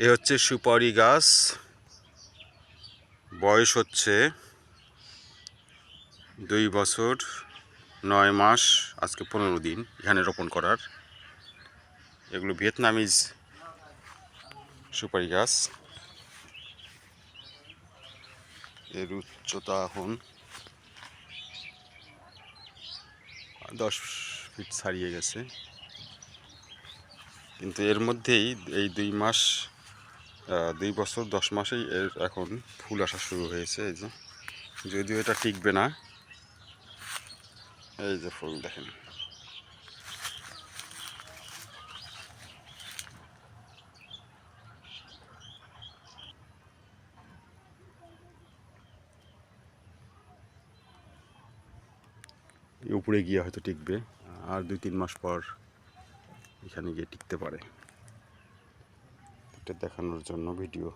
এ হচ্ছে সুপারি গাছ, বয়স হচ্ছে 2 বছর 9 মাস, আজকে 15 দিন এখানে রোপণ করার। এগুলো ভিয়েতনামিজ সুপারি গাছ। এর উচ্চতা এখন 10 ফিট ছাড়িয়ে গেছে, কিন্তু এর মধ্যেই এই 2 বছর 10 মাসেই এর এখন ফুল আসা শুরু হয়েছে। এই যে, যদিও এটা টিকবে না, এই যে ফুল দেখেন। উপরে গিয়ে হয়তো টিকবে, আর 2-3 মাস পর এখানে গিয়ে টিকতে পারে। এটা দেখানোর জন্য ভিডিও।